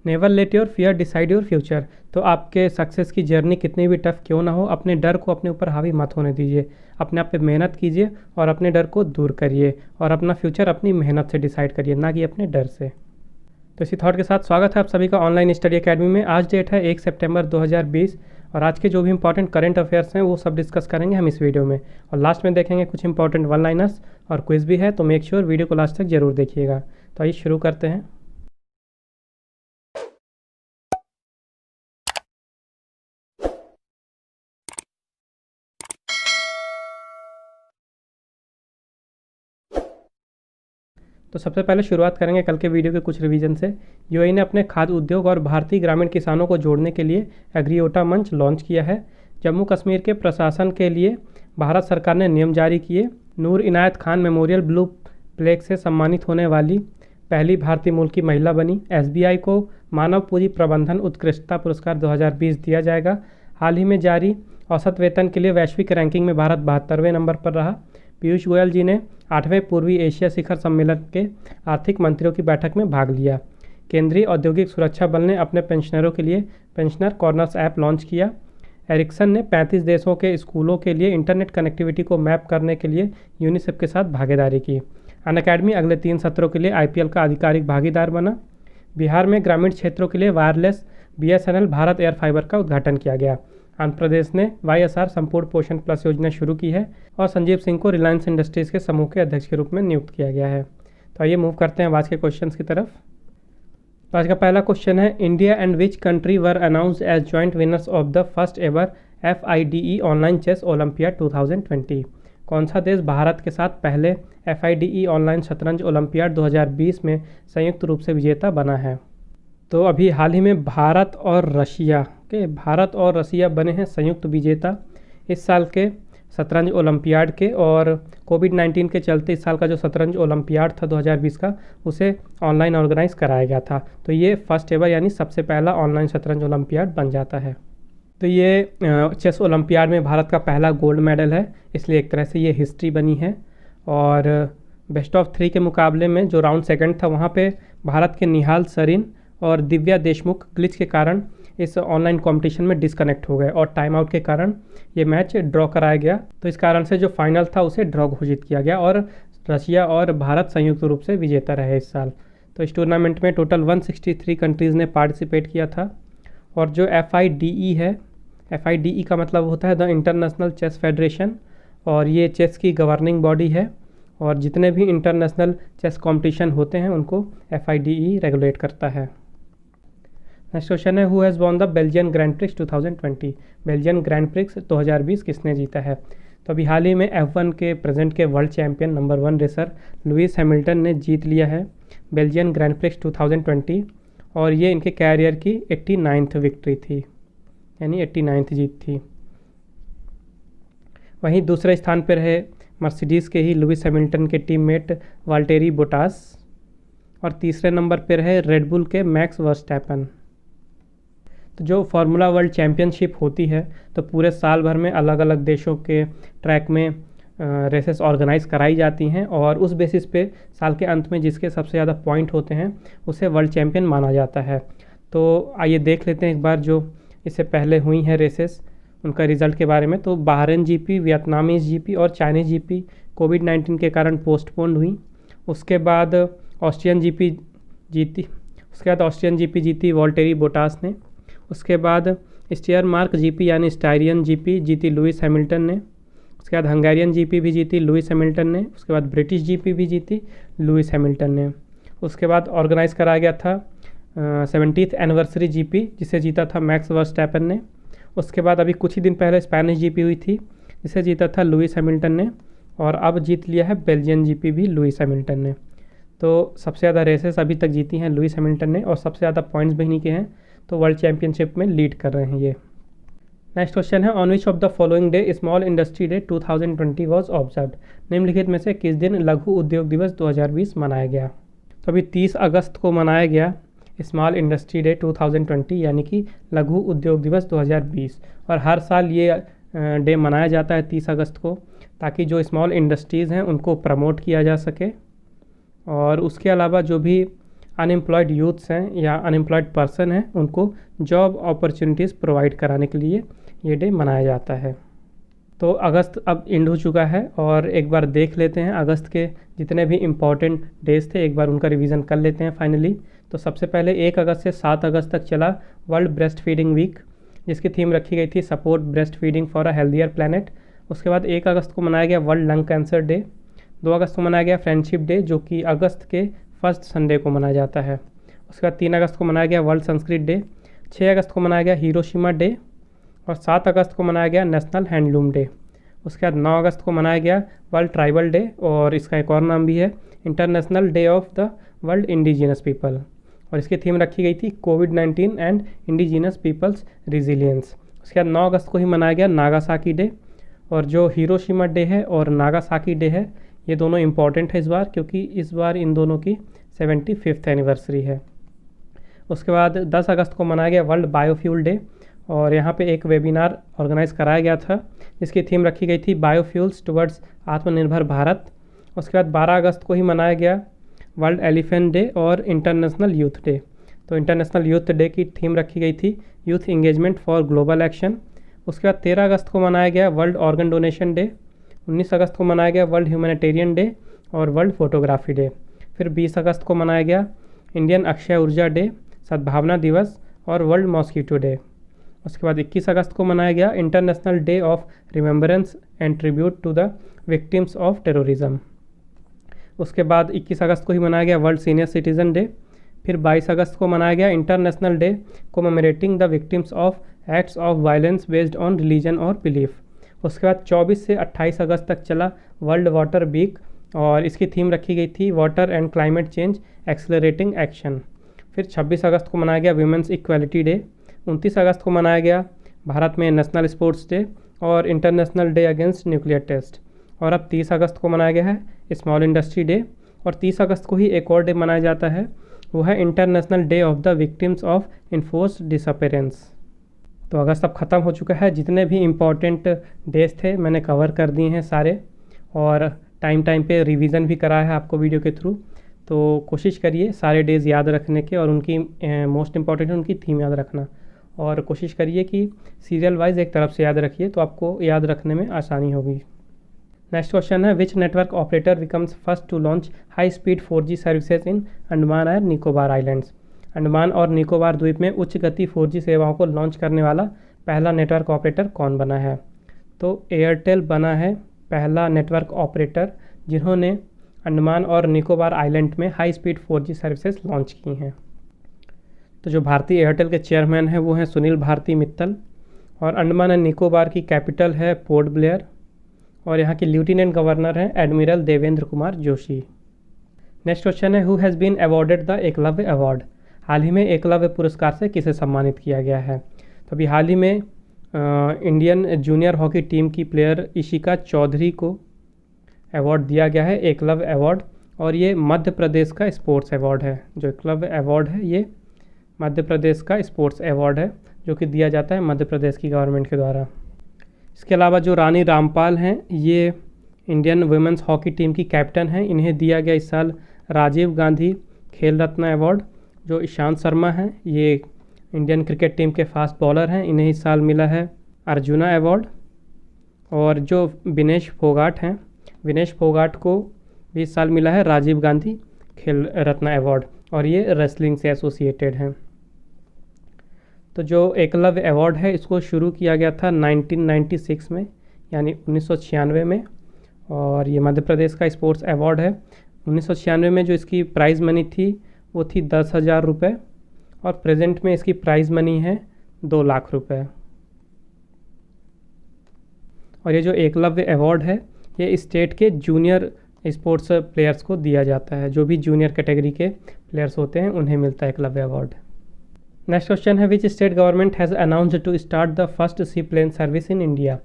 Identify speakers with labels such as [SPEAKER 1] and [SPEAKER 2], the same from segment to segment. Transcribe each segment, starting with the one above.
[SPEAKER 1] Never let your fear decide your future. तो आपके success की जर्नी कितनी भी टफ क्यों ना हो, अपने डर को अपने ऊपर हावी मत होने दीजिए। अपने आप पे मेहनत कीजिए और अपने डर को दूर करिए और अपना फ्यूचर अपनी मेहनत से डिसाइड करिए, ना कि अपने डर से। तो इसी थॉट के साथ स्वागत है आप सभी का ऑनलाइन स्टडी एकेडमी में। आज डेट है 1 सितंबर 2020 और आज के जो भी इंपॉर्टेंट करंट अफेयर्स हैं वो सब डिस्कस करेंगे हम इस वीडियो में, और लास्ट में देखेंगे कुछ इंपॉर्टेंट वन लाइनर्स और क्विज भी है, तो मेक श्योर वीडियो को लास्ट तक जरूर देखिएगा। तो आइए शुरू करते हैं। तो सबसे पहले शुरुआत करेंगे कल के वीडियो के कुछ रिवीजन से। यूएई ने अपने खाद्य उद्योग और भारतीय ग्रामीण किसानों को जोड़ने के लिए एग्रीओटा मंच लॉन्च किया है। जम्मू कश्मीर के प्रशासन के लिए भारत सरकार ने नियम जारी किए। नूर Inayat Khan memorial blue plague से सम्मानित होने वाली पहली भारतीय मूल की महिला बनी। एसबीआई को मानव पूंजी प्रबंधन उत्कृष्टता पुरस्कार 2020 दिया जाएगा। हाल ही में जारी औसत वेतन के लिए वैश्विक रैंकिंग में भारत 72वें नंबर पर रहा। पीयूष गोयल जी ने 8वें पूर्वी एशिया शिखर सम्मेलन के आर्थिक मंत्रियों की बैठक में भाग लिया। केंद्रीय औद्योगिक सुरक्षा बल ने अपने पेंशनरों के लिए पेंशनर कॉर्नर्स ऐप लॉन्च किया। एरिक्सन ने 35 देशों के स्कूलों के लिए इंटरनेट कनेक्टिविटी को मैप करने के लिए यूनिसेफ के साथ भागीदारी की। अनअकैडमी अगले 3 सत्रों के लिए आईपीएल का आधिकारिक भागीदार बना। बिहार में ग्रामीण क्षेत्रों के लिए wireless BSNL Bharat air fibre का उद्घाटन किया गया। आंध्र प्रदेश ने वाईएसआर संपूर्ण पोषण प्लस योजना शुरू की है और संजीव सिंह को रिलायंस इंडस्ट्रीज के समूह के अध्यक्ष के रूप में नियुक्त किया गया है। तो आइए मूव करते हैं आज के क्वेश्चंस की तरफ। तो आज का पहला क्वेश्चन है, India and which country were announced as joint winners of the first ever FIDE online chess olympiad 2020। कौन सा देश भारत के साथ पहले FIDE ऑनलाइन शतरंज ओलंपियाड 2020 में संयुक्त रूप से विजेता बना है? तो अभी हाल ही में भारत और रशिया बने हैं संयुक्त विजेता इस साल के शतरंज ओलंपियाड के। और कोविड-19 के चलते इस साल का जो शतरंज ओलंपियाड था 2020 का, उसे ऑनलाइन ऑर्गेनाइज कराया गया था। तो ये फर्स्ट एवर यानी सबसे पहला ऑनलाइन शतरंज ओलंपियाड बन जाता है। तो ये चेस ओलंपियाड में भारत का पहला गोल्ड मेडल है, इसलिए एक तरह से ये हिस्ट्री बनी है। और बेस्ट ऑफ 3 के मुकाबले में जो राउंड सेकंड था वहाँ पे भारत के निहाल सरीन और दिव्या देशमुख ग्लिच के कारण इस ऑनलाइन कंपटीशन में डिस्कनेक्ट हो गए और टाइम आउट के कारण ये मैच ड्रॉ कराया गया। तो इस कारण से जो फाइनल था उसे ड्रॉ घोषित किया गया और रशिया और भारत संयुक्त रूप से विजेता रहे इस साल। तो इस टूर्नामेंट में टोटल 163 कंट्रीज़ ने पार्टिसिपेट किया था। और जो FIDE है, FIDE का मतलब होता है द इंटरनेशनल चेस फेडरेशन, और ये चेस की गवर्निंग बॉडी है और जितने भी इंटरनेशनल चेस कॉम्पिटिशन होते हैं उनको FIDE रेगुलेट करता है। नेक्स्ट क्वेश्चन है, who has won the Belgian grand prix 2020। Belgian grand prix 2020 किसने जीता है? तो अभी हाल ही में F1 के प्रेजेंट के world champion number 1 racer Lewis Hamilton ने जीत लिया है बेल्जियन ग्रैंड प्रिक्स 2020, और ये इनके कैरियर की 89th विक्ट्री थी, यानी 89th जीत थी। वहीं दूसरे स्थान पर रहे मर्सिडीज़ के ही लुइस हैमिल्टन के टीममेट वाल्टेरी बोटास, और तीसरे नंबर पर रहे रेडबुल के मैक्स वर्स्टैपन। तो जो फार्मूला वर्ल्ड चैम्पियनशिप होती है तो पूरे साल भर में अलग अलग देशों के ट्रैक में रेसेस ऑर्गेनाइज कराई जाती हैं, और उस बेसिस पे साल के अंत में जिसके सबसे ज़्यादा पॉइंट होते हैं उसे वर्ल्ड चैम्पियन माना जाता है। तो आइए देख लेते हैं एक बार जो इससे पहले हुई हैं रेसेस, उनका रिज़ल्ट के बारे में। तो बहरीन GP, वियतनामीज GP और चाइनीज़ GP कोविड-19 के कारण पोस्टपोन्ड हुई। उसके बाद ऑस्ट्रियन GP जीती वाल्टेरी बोटास ने। उसके बाद स्टीयरमार्क GP यानी स्टायरियन GP जीती लुइस हैमिल्टन ने। उसके बाद हंगेरियन GP भी जीती लुइस हैमिल्टन ने। उसके बाद ब्रिटिश GP भी जीती लुइस हैमिल्टन ने। उसके बाद ऑर्गेनाइज कराया गया था 70th एनिवर्सरी GP, जिसे जीता था मैक्स वर्स्टैपन ने। उसके बाद अभी कुछ ही दिन पहले स्पेनिश GP हुई थी, जिसे जीता था लुइस हैमिल्टन ने, और अब जीत लिया है बेल्जियन GP भी लुइस हैमिल्टन ने। तो सबसे ज़्यादा रेसेस अभी तक जीती हैं लुइस हैमिल्टन ने और सबसे ज़्यादा पॉइंट्स भी इन्हीं के हैं, तो वर्ल्ड चैंपियनशिप में लीड कर रहे हैं ये। नेक्स्ट क्वेश्चन है, on which of the following day small industry day 2020 was observed. निम्नलिखित में से किस दिन लघु उद्योग दिवस 2020 मनाया गया? तो अभी 30 अगस्त को मनाया गया स्मॉल इंडस्ट्री डे 2020, यानी कि लघु उद्योग दिवस 2020। और हर साल ये डे मनाया जाता है 30 अगस्त को, ताकि जो स्मॉल इंडस्ट्रीज़ हैं उनको प्रमोट किया जा सके। और उसके अलावा जो भी अनएम्प्लॉयड यूथ्स हैं या अनएम्प्लॉयड पर्सन हैं उनको जॉब अपॉर्चुनिटीज़ प्रोवाइड कराने के लिए ये डे मनाया जाता है। तो अगस्त अब एंड हो चुका है और एक बार देख लेते हैं अगस्त के जितने भी इम्पॉर्टेंट डेज थे, एक बार उनका रिवीजन कर लेते हैं फाइनली। तो सबसे पहले 1 अगस्त से 7 अगस्त तक चला वर्ल्ड ब्रेस्ट फीडिंग वीक, जिसकी थीम रखी गई थी support breast feeding for a healthier planet. उसके बाद 1 अगस्त को मनाया गया वर्ल्ड लंग कैंसर डे। 2 अगस्त को मनाया गया फ्रेंडशिप डे, जो कि अगस्त के फर्स्ट संडे को मनाया जाता है। उसके बाद 3 अगस्त को मनाया गया वर्ल्ड संस्कृत डे। 6 अगस्त को मनाया गया हिरोशिमा डे और 7 अगस्त को मनाया गया नेशनल हैंडलूम डे। उसके बाद 9 अगस्त को मनाया गया वर्ल्ड ट्राइबल डे और इसका एक और नाम भी है international day of the world indigenous people, और इसकी थीम रखी गई थी कोविड-19 एंड इंडिजिनस पीपल्स रिजिलियंस। उसके बाद 9 अगस्त को ही मनाया गया नागासाकी डे, और जो हिरोशिमा डे है और नागासाकी डे है ये दोनों इम्पॉर्टेंट है इस बार, क्योंकि इस बार इन दोनों की 75th एनिवर्सरी है। उसके बाद 10 अगस्त को मनाया गया वर्ल्ड बायोफ्यूल डे, और यहाँ पे एक वेबिनार ऑर्गेनाइज कराया गया था जिसकी थीम रखी गई थी बायोफ्यूल्स टुवर्ड्स आत्मनिर्भर भारत। उसके बाद 12 अगस्त को ही मनाया गया वर्ल्ड एलिफेंट डे और इंटरनेशनल यूथ डे। तो इंटरनेशनल यूथ डे की थीम रखी गई थी youth engagement for global action. उसके बाद 13 अगस्त को मनाया गया वर्ल्ड ऑर्गन डोनेशन डे। 19 अगस्त को मनाया गया वर्ल्ड ह्यूमैनिटेरियन डे और वर्ल्ड फोटोग्राफी डे। फिर 20 अगस्त को मनाया गया इंडियन अक्षय ऊर्जा डे, सद्भावना दिवस और वर्ल्ड मॉस्कीटो डे। उसके बाद 21 अगस्त को मनाया गया international day of remembrance and tribute to the victims of terrorism. उसके बाद 21 अगस्त को ही मनाया गया वर्ल्ड सीनियर सिटीज़न डे। फिर 22 अगस्त को मनाया गया international day commemorating the victims of acts of violence based on religion और बिलीफ। उसके बाद 24 से 28 अगस्त तक चला वर्ल्ड वाटर वीक, और इसकी थीम रखी गई थी water and climate change accelerating action. फिर 26 अगस्त को मनाया गया वीमेंस इक्वालिटी डे। 29 अगस्त को मनाया गया भारत में नेशनल स्पोर्ट्स डे और international day against nuclear test. और अब 30 अगस्त को मनाया गया है स्मॉल इंडस्ट्री डे, और 30 अगस्त को ही एक और डे मनाया जाता है, वो है international day of the victims of enforced disappearance. तो अगस्त अब ख़त्म हो चुका है, जितने भी इम्पॉर्टेंट डेज थे मैंने कवर कर दिए हैं सारे, और टाइम पे रिवीजन भी करा है आपको वीडियो के थ्रू। तो कोशिश करिए सारे डेज़ याद रखने के, और उनकी मोस्ट इम्पॉर्टेंट है उनकी थीम याद रखना, और कोशिश करिए कि सीरियल वाइज एक तरफ से याद रखिए तो आपको याद रखने में आसानी होगी। नेक्स्ट क्वेश्चन है which network operator becomes first to launch high speed 4G services in Andaman and Nicobar islands. Andaman और निकोबार द्वीप में उच्च गति 4G सेवाओं को लॉन्च करने वाला पहला नेटवर्क ऑपरेटर कौन बना है? तो एयरटेल बना है पहला नेटवर्क ऑपरेटर जिन्होंने अंडमान और निकोबार आइलैंड में high speed 4G services launch की हैं। तो जो भारतीय एयरटेल के चेयरमैन हैं वो हैं सुनील भारती मित्तल, और अंडमान एंड निकोबार की कैपिटल है पोर्ट ब्लेयर, और यहाँ के लेफ्टिनेंट गवर्नर हैं admiral Devendra Kumar Joshi. Next question है who has been awarded the Eklavya award. हाल ही में एकलव्य पुरस्कार से किसे सम्मानित किया गया है? तो अभी हाल ही में इंडियन जूनियर हॉकी टीम की प्लेयर इशिका चौधरी को अवार्ड दिया गया है एकलव्य अवार्ड, और ये मध्य प्रदेश का स्पोर्ट्स अवार्ड है। जो एकलव्य अवार्ड है ये मध्य प्रदेश का स्पोर्ट्स अवार्ड है जो कि दिया जाता है मध्य प्रदेश की गवर्नमेंट के द्वारा। इसके अलावा जो रानी रामपाल हैं ये इंडियन वुमेंस हॉकी टीम की कैप्टन हैं, इन्हें दिया गया इस साल राजीव गांधी खेल रत्न अवार्ड। जो ईशांत शर्मा हैं ये इंडियन क्रिकेट टीम के फास्ट बॉलर हैं, इन्हें इस साल मिला है अर्जुना अवार्ड। और जो विनेश फोगाट हैं, विनेश फोगाट को भी इस साल मिला है राजीव गांधी खेल रत्न अवार्ड, और ये रेसलिंग से एसोसिएटेड हैं। तो जो एकलव्य अवार्ड है इसको शुरू किया गया था 1996 में, यानी 1996 में, और ये मध्य प्रदेश का स्पोर्ट्स अवार्ड है। 1996 में जो इसकी प्राइज़ मनी थी वो थी 10,000 रुपये, और प्रेजेंट में इसकी प्राइज़ मनी है 2 लाख रुपए। और ये जो एकलव्य अवार्ड है ये स्टेट के जूनियर स्पोर्ट्स प्लेयर्स को दिया जाता है, जो भी जूनियर कैटेगरी के प्लेयर्स होते हैं उन्हें मिलता है एकलव्य अवार्ड। नेक्स्ट क्वेश्चन है which state government has announced to start the first seaplane service in India.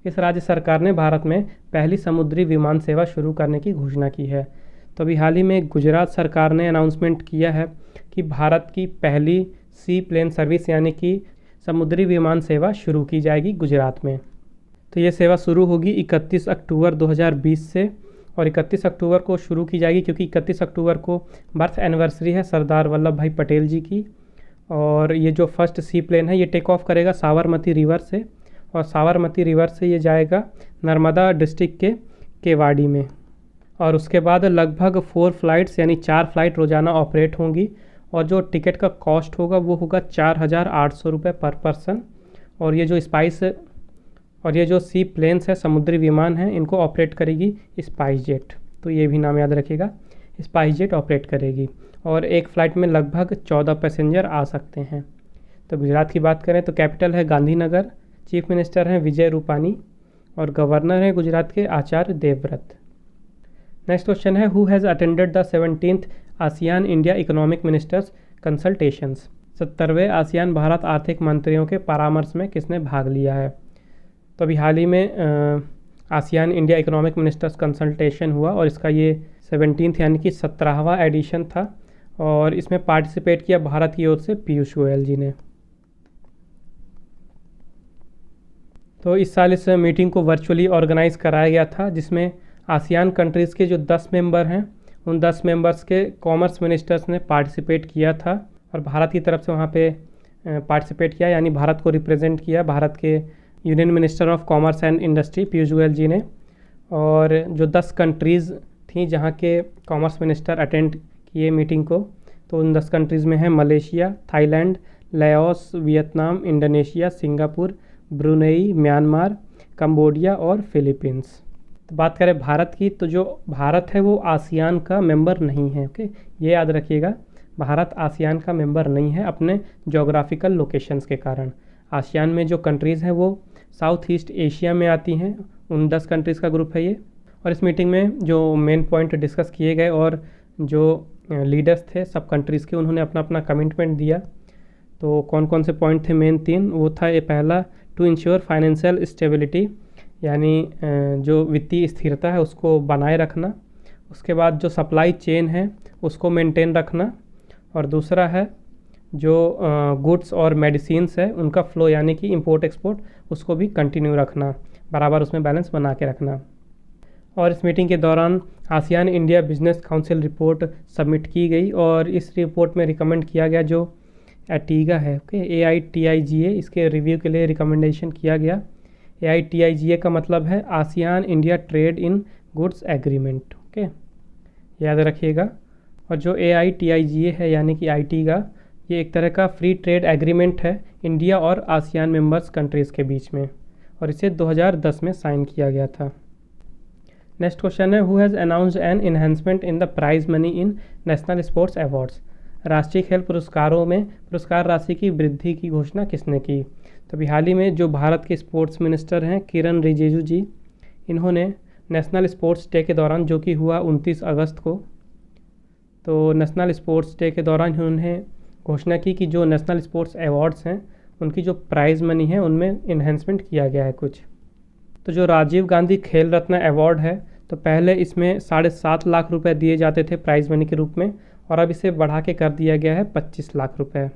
[SPEAKER 1] इस राज्य सरकार ने भारत में पहली समुद्री विमान सेवा शुरू करने की घोषणा की है। तो अभी हाल ही में गुजरात सरकार ने अनाउंसमेंट किया है कि भारत की पहली सी प्लेन सर्विस यानी कि समुद्री विमान सेवा शुरू की जाएगी गुजरात में। तो ये सेवा शुरू होगी 31 अक्टूबर 2020 से, और 31 अक्टूबर को शुरू की जाएगी, क्योंकि 31 अक्टूबर को बर्थ एनिवर्सरी है सरदार वल्लभ भाई पटेल जी की। और ये जो फर्स्ट सी प्लेन है ये टेक ऑफ करेगा साबरमती रिवर से, और साबरमती रिवर से ये जाएगा नर्मदा डिस्ट्रिक्ट के केवाड़ी में। और उसके बाद लगभग 4 फ्लाइट्स यानी 4 फ्लाइट रोज़ाना ऑपरेट होंगी, और जो टिकट का कॉस्ट होगा वो होगा 4,800 रुपये पर पर्सन। और ये जो सी प्लेन्स है, समुद्री विमान हैं, इनको ऑपरेट करेगी स्पाइस जेट, तो ये भी नाम याद रखिएगा, स्पाइस जेट ऑपरेट करेगी। और एक फ़्लाइट में लगभग 14 पैसेंजर आ सकते हैं। तो गुजरात की बात करें तो कैपिटल है गांधीनगर, चीफ मिनिस्टर हैं विजय रूपानी, और गवर्नर हैं गुजरात के आचार्य देवव्रत। नेक्स्ट क्वेश्चन है, who has attended the 17th ASEAN India economic ministers consultations. 70वें आसियान भारत आर्थिक मंत्रियों के परामर्श में किसने भाग लिया है। तो अभी हाल ही में ASEAN India economic ministers consultation हुआ, और इसका ये 17th यानी कि 17वां एडिशन था, और इसमें पार्टिसिपेट किया भारत की ओर से पीयूष गोयल जी ने। तो इस साल इस मीटिंग को वर्चुअली ऑर्गेनाइज़ कराया गया था, जिसमें आसियान कंट्रीज़ के जो 10 मेंबर हैं उन 10 मेंबर्स के कॉमर्स मिनिस्टर्स ने पार्टिसिपेट किया था, और भारत की तरफ से वहाँ पे पार्टिसिपेट किया, यानी भारत को रिप्रेजेंट किया भारत के union minister of commerce and industry Piyush Goyal ji ने। और जो 10 कंट्रीज़ थी जहाँ के कॉमर्स मिनिस्टर अटेंड किए मीटिंग को, तो उन 10 कंट्रीज़ में है Malaysia, Thailand, Laos, Vietnam, Indonesia, Singapore, Brunei, Myanmar, Cambodia और फिलीपींस। तो बात करें भारत की, तो जो भारत है वो आसियान का मेंबर नहीं है। ओके, ये याद रखिएगा, भारत आसियान का मेंबर नहीं है अपने जोग्राफिकल लोकेशंस के कारण। आसियान में जो कंट्रीज़ हैं वो साउथ ईस्ट एशिया में आती हैं, उन 10 कंट्रीज़ का ग्रुप है ये। और इस मीटिंग में जो मेन पॉइंट डिस्कस किए गए और जो लीडर्स थे सब कंट्रीज़ के, उन्होंने अपना अपना कमिटमेंट दिया। तो कौन कौन से पॉइंट थे मेन 3, वो था ये पहला, टू इंश्योर फाइनेंशियल स्टेबिलिटी, यानी जो वित्तीय स्थिरता है उसको बनाए रखना। उसके बाद जो सप्लाई चेन है उसको मेंटेन रखना, और दूसरा है जो गुड्स और मेडिसिन्स है उनका फ़्लो, यानी कि इंपोर्ट एक्सपोर्ट, उसको भी कंटिन्यू रखना, बराबर उसमें बैलेंस बना के रखना। और इस मीटिंग के दौरान ASEAN India business council report submit की गई, और इस रिपोर्ट में रिकमेंड किया गया जो एटीगा है, ओके, AITIGA, इसके रिव्यू के लिए रिकमेंडेशन किया गया। AITIGA का मतलब है ASEAN India trade in goods agreement, okay, याद रखिएगा। और जो AITIGA है यानी कि आईटीगा, ये एक तरह का फ्री ट्रेड एग्रीमेंट है इंडिया और आसियान मेंबर्स कंट्रीज़ के बीच में, और इसे 2010 में साइन किया गया था। नेक्स्ट क्वेश्चन है, who has announced an enhancement in the prize money in national sports awards. राष्ट्रीय खेल पुरस्कारों में पुरस्कार राशि की वृद्धि की घोषणा किसने की। तो अभी हाल ही में जो भारत के स्पोर्ट्स मिनिस्टर हैं किरण रिजिजू जी, इन्होंने नेशनल स्पोर्ट्स डे के दौरान, जो कि हुआ 29 अगस्त को, तो नेशनल स्पोर्ट्स डे के दौरान उन्होंने घोषणा की कि जो नेशनल स्पोर्ट्स अवार्ड्स हैं उनकी जो प्राइज़ मनी है उनमें इन्हेंसमेंट किया गया है कुछ। तो जो राजीव गांधी खेल रत्न अवार्ड है, तो पहले इसमें 7.5 लाख रुपए दिए जाते थे प्राइज़ मनी के रूप में, और अब इसे बढ़ा के कर दिया गया है 25 लाख रुपए,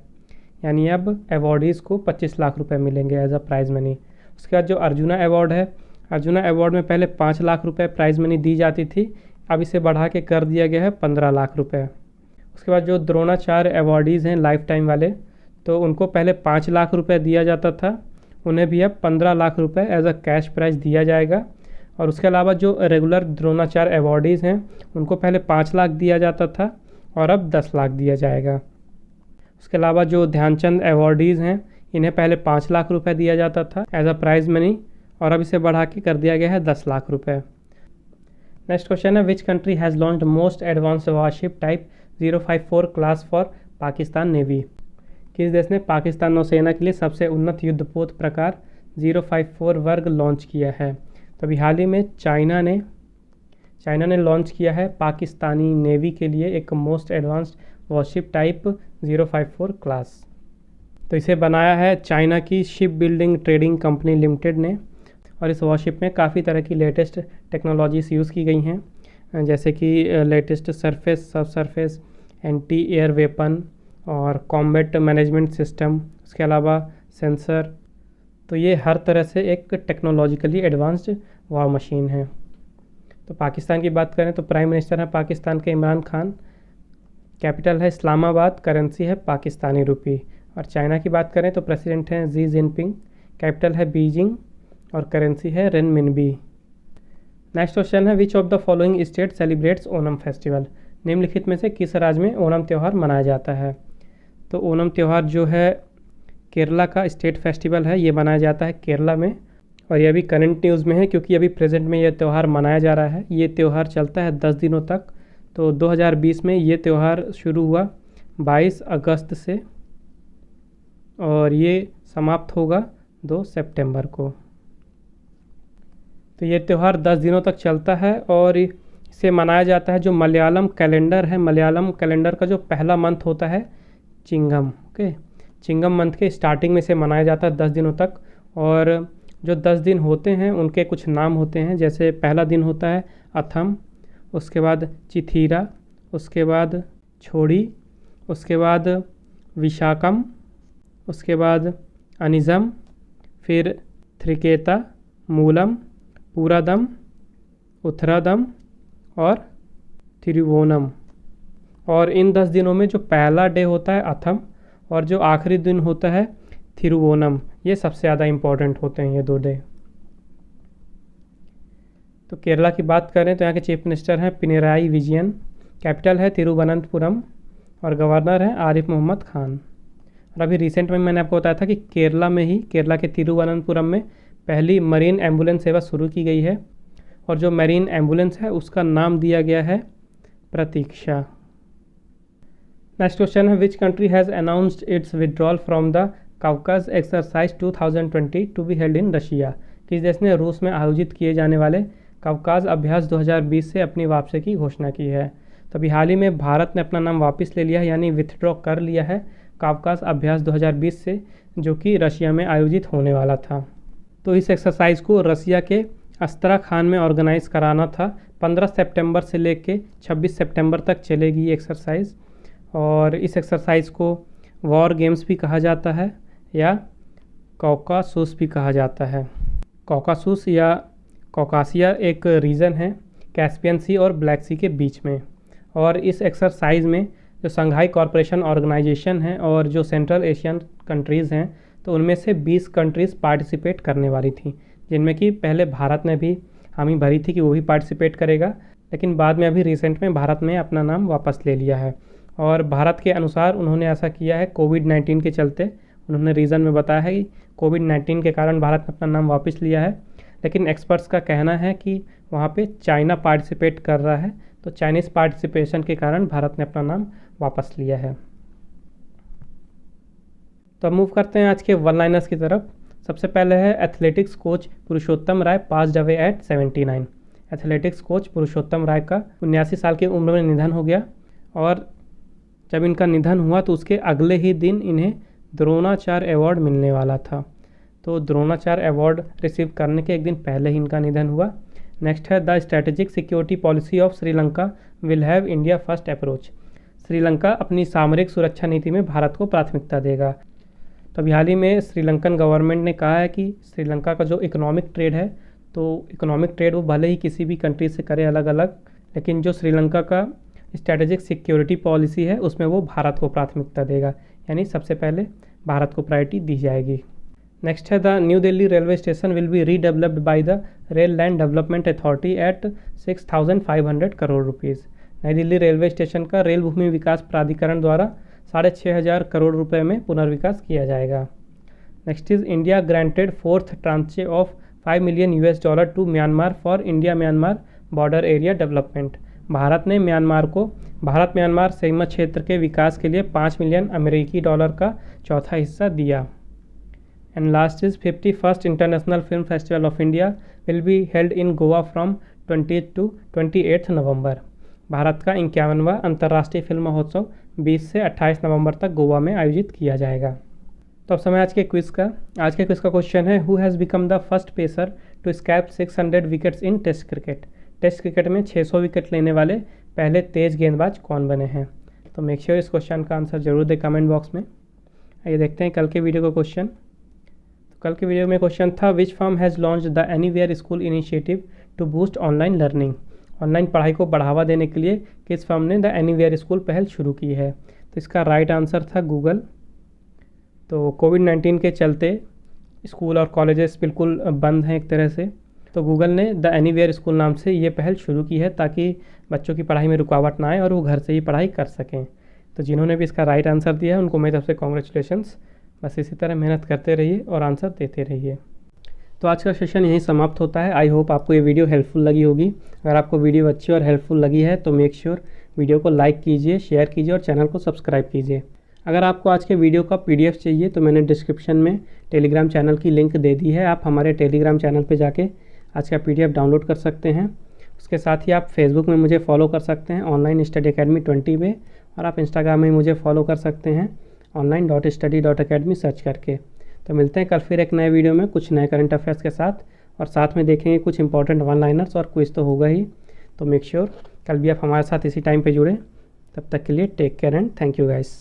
[SPEAKER 1] यानी अब अवॉर्डीज़ को 25 लाख रुपए मिलेंगे एज अ प्राइज़ मनी। उसके बाद जो अर्जुना अवार्ड है, अर्जुना अवार्ड में पहले 5 लाख रुपए प्राइज़ मनी दी जाती थी, अब इसे बढ़ा के कर दिया गया है 15 लाख रुपए। उसके बाद जो द्रोणाचार्य अवॉर्डीज़ हैं लाइफ टाइम वाले, तो उनको पहले 5 लाख रुपए दिया जाता था, उन्हें भी अब 15 लाख रुपए एज अ कैश प्राइज़ दिया जाएगा। और उसके अलावा जो रेगुलर द्रोणाचार्य अवॉर्डीज़ हैं उनको पहले 5 लाख दिया जाता था, और अब 10 लाख दिया जाएगा। उसके अलावा जो ध्यानचंद अवॉर्डीज़ हैं, इन्हें पहले 5 लाख रुपए दिया जाता था एज अ प्राइज़ मनी, और अब इसे बढ़ा के कर दिया गया है 10 लाख रुपए। नेक्स्ट क्वेश्चन है, which country has launched most advance warship type 054 class for Pakistan navy. किस देश ने पाकिस्तान नौसेना के लिए सबसे उन्नत युद्धपोत प्रकार 054 वर्ग लॉन्च किया है। तो अभी हाल ही में चाइना ने लॉन्च किया है पाकिस्तानी नेवी के लिए एक most advanced worship type 054 class. तो इसे बनाया है चाइना की ship building trading company limited ने, और इस वॉरशिप में काफ़ी तरह की लेटेस्ट टेक्नोलॉजीज यूज़ की गई हैं, जैसे कि लेटेस्ट सरफेस, सब सरफेस, एंटी एयर वेपन और कॉम्बैट मैनेजमेंट सिस्टम, उसके अलावा सेंसर। तो ये हर तरह से एक टेक्नोलॉजिकली एडवांस्ड वॉर मशीन है। तो पाकिस्तान की बात करें तो प्राइम मिनिस्टर हैं पाकिस्तान के इमरान खान, कैपिटल है इस्लामाबाद, करेंसी है पाकिस्तानी रुपी। और चाइना की बात करें तो प्रेसिडेंट हैं जी जिनपिंग, कैपिटल है बीजिंग और करेंसी है रेनमिनबी। नेक्स्ट क्वेश्चन है which of the following state celebrates Onam festival, निम्नलिखित में से किस राज्य में ओनम त्यौहार मनाया जाता है। तो ओनम त्यौहार जो है केरला का स्टेट फेस्टिवल है, ये मनाया जाता है केरला में। और ये अभी करंट न्यूज़ में है क्योंकि अभी प्रेजेंट में ये त्यौहार मनाया जा रहा है। ये त्यौहार चलता है 10 दिनों तक। तो 2020 में ये त्यौहार शुरू हुआ 22 अगस्त से और ये समाप्त होगा 2 सितंबर को। तो ये त्यौहार 10 दिनों तक चलता है और इसे मनाया जाता है जो मलयालम कैलेंडर है, मलयालम कैलेंडर का जो पहला मंथ होता है चिंगम, ओके, चिंगम मंथ के स्टार्टिंग में से मनाया जाता है 10 दिनों तक। और जो 10 दिन होते हैं उनके कुछ नाम होते हैं, जैसे पहला दिन होता है अथम, उसके बाद चिथीरा, उसके बाद छोड़ी, उसके बाद विशाकम, उसके बाद अनिज़म, फिर थ्रिकेता, मूलम, पूरादम, उत्तरादम और थिरुवोनम। और इन 10 दिनों में जो पहला डे होता है अथम और जो आखिरी दिन होता है थिरुवोनम, ये सबसे ज़्यादा इम्पोर्टेंट होते हैं ये 2 डे। तो केरला की बात करें तो यहाँ के चीफ मिनिस्टर हैं पिनराई विजयन, कैपिटल है तिरुवनंतपुरम और गवर्नर हैं आरिफ मोहम्मद खान। और अभी रिसेंट में मैंने आपको बताया था कि केरला में ही, केरला के तिरुवनंतपुरम में पहली मरीन एम्बुलेंस सेवा शुरू की गई है और जो मरीन एम्बुलेंस है उसका नाम दिया गया है प्रतीक्षा। नेक्स्ट क्वेश्चन है which country has announced its withdrawal from the Kavkaz exercise 2020 to be held in Russia, किस देश ने रूस में आयोजित किए जाने वाले काउकास अभ्यास 2020 से अपनी वापसी की घोषणा की है। तो अभी हाल ही में भारत ने अपना नाम वापस ले लिया है, यानी विथड्रॉ कर लिया है काउकास अभ्यास 2020 से, जो कि रशिया में आयोजित होने वाला था। तो इस एक्सरसाइज को रसिया के अस्त्राखान में ऑर्गेनाइज कराना था। 15 सितंबर से लेके 26 सितंबर तक चलेगी ये एक्सरसाइज। और इस एक्सरसाइज को वॉर गेम्स भी कहा जाता है या कॉकासूस भी कहा जाता है। कॉकासूस या कॉकासिया एक रीजन है कैस्पियन सी और ब्लैक सी के बीच में। और इस एक्सरसाइज में जो संघाई कॉरपोरेशन ऑर्गेनाइजेशन है और जो सेंट्रल एशियन कंट्रीज़ हैं, तो उनमें से 20 कंट्रीज़ पार्टिसिपेट करने वाली थी, जिनमें कि पहले भारत ने भी हामी भरी थी कि वो भी पार्टिसिपेट करेगा, लेकिन बाद में अभी रिसेंट में भारत ने अपना नाम वापस ले लिया है। और भारत के अनुसार उन्होंने ऐसा किया है कोविड-19 के चलते। उन्होंने रीज़न में बताया है कि कोविड-19 के कारण भारत ने अपना नाम वापस लिया है, लेकिन एक्सपर्ट्स का कहना है कि वहाँ पे चाइना पार्टिसिपेट कर रहा है, तो चाइनीज़ पार्टिसिपेशन के कारण भारत ने अपना नाम वापस लिया है। तो अब मूव करते हैं आज के वन लाइनर्स की तरफ। सबसे पहले है athletics coach Purushottam Rai passed away at 79। Athletics coach Purushottam Rai का 79 साल की उम्र में निधन हो गया। और जब इनका निधन हुआ तो उसके अगले ही दिन इन्हें द्रोणाचार्य अवार्ड मिलने वाला था। तो द्रोणाचार्य अवार्ड रिसीव करने के एक दिन पहले ही इनका निधन हुआ। नेक्स्ट है the strategic security policy of Sri Lanka will have India first approach. Sri Lanka अपनी सामरिक सुरक्षा नीति में भारत को प्राथमिकता देगा। तो अभी हाल ही में श्रीलंकन गवर्नमेंट ने कहा है कि श्रीलंका का जो इकोनॉमिक ट्रेड है, तो इकोनॉमिक ट्रेड वो भले ही किसी भी कंट्री से करे अलग अलग, लेकिन जो श्रीलंका का स्ट्रेटेजिक सिक्योरिटी पॉलिसी है उसमें वो भारत को प्राथमिकता देगा, यानी सबसे पहले भारत को प्रायोरिटी दी जाएगी। नेक्स्ट है the New Delhi railway station will be redeveloped by the rail land development authority at 6,500 crore rupees. नई दिल्ली रेलवे स्टेशन का रेल भूमि विकास प्राधिकरण द्वारा 6,500 करोड़ रुपए में पुनर्विकास किया जाएगा। Next is India granted 4th tranche of $5 million to Myanmar for India Myanmar border area development. भारत ने म्यांमार को भारत म्यांमार सीमा क्षेत्र के विकास के लिए $5 मिलियन अमेरिकी डॉलर का चौथा हिस्सा दिया। And last is 51st international film festival of India will be held in Goa from 20 to 28 नवंबर। भारत का 51वां अंतर्राष्ट्रीय फिल्म महोत्सव 20 से 28 नवंबर तक गोवा में आयोजित किया जाएगा। तो अब समय आज के क्विज़ का। आज के क्विज़ का क्वेश्चन है who has become the first pacer to scalp 600 wickets in test cricket. Test cricket में 600 विकेट लेने वाले पहले तेज गेंदबाज कौन बने हैं। तो मेक श्योर इस क्वेश्चन का आंसर जरूर दें कमेंट बॉक्स में। आइए देखते हैं कल के वीडियो का क्वेश्चन। तो कल के वीडियो में क्वेश्चन था which firm has launch the anywhere school initiative to boost online learning. Online पढ़ाई को बढ़ावा देने के लिए किस फर्म ने द एनीवेयर स्कूल पहल शुरू की है? तो इसका राइट आंसर था गूगल। तो कोविड-19 के चलते स्कूल और कॉलेजेस बिल्कुल बंद हैं एक तरह से, तो गूगल ने द एनीवेयर स्कूल नाम से ये पहल शुरू की है ताकि बच्चों की पढ़ाई में रुकावट ना आए और वो घर से ही पढ़ाई कर सकें। तो जिन्होंने भी इसका राइट आंसर दिया है उनको मेरी तरफ से कॉन्ग्रेचुलेशंस। बस इसी तरह मेहनत करते रहिए और आंसर देते रहिए। तो आज का सेशन यहीं समाप्त होता है। आई होप आपको ये वीडियो हेल्पफुल लगी होगी। अगर आपको वीडियो अच्छी और हेल्पफुल लगी है तो मेक श्योर वीडियो को लाइक कीजिए, शेयर कीजिए और चैनल को सब्सक्राइब कीजिए। अगर आपको आज के वीडियो का PDF चाहिए तो मैंने डिस्क्रिप्शन में टेलीग्राम चैनल की लिंक दे दी है। आप हमारे टेलीग्राम चैनल पे जाके आज का PDF डाउनलोड कर सकते हैं। उसके साथ ही आप फेसबुक में मुझे फॉलो कर सकते हैं ऑनलाइन स्टडी अकेडमी 20 पे, और आप इंस्टाग्राम में मुझे फॉलो कर सकते हैं online.study.academy सर्च करके। तो मिलते हैं कल फिर एक नए वीडियो में कुछ नए करंट अफेयर्स के साथ, और साथ में देखेंगे कुछ इंपॉर्टेंट वन लाइनर्स और क्विज तो होगा ही। तो मेक श्योर कल भी आप हमारे साथ इसी टाइम पे जुड़े। तब तक के लिए take care and thank you guys.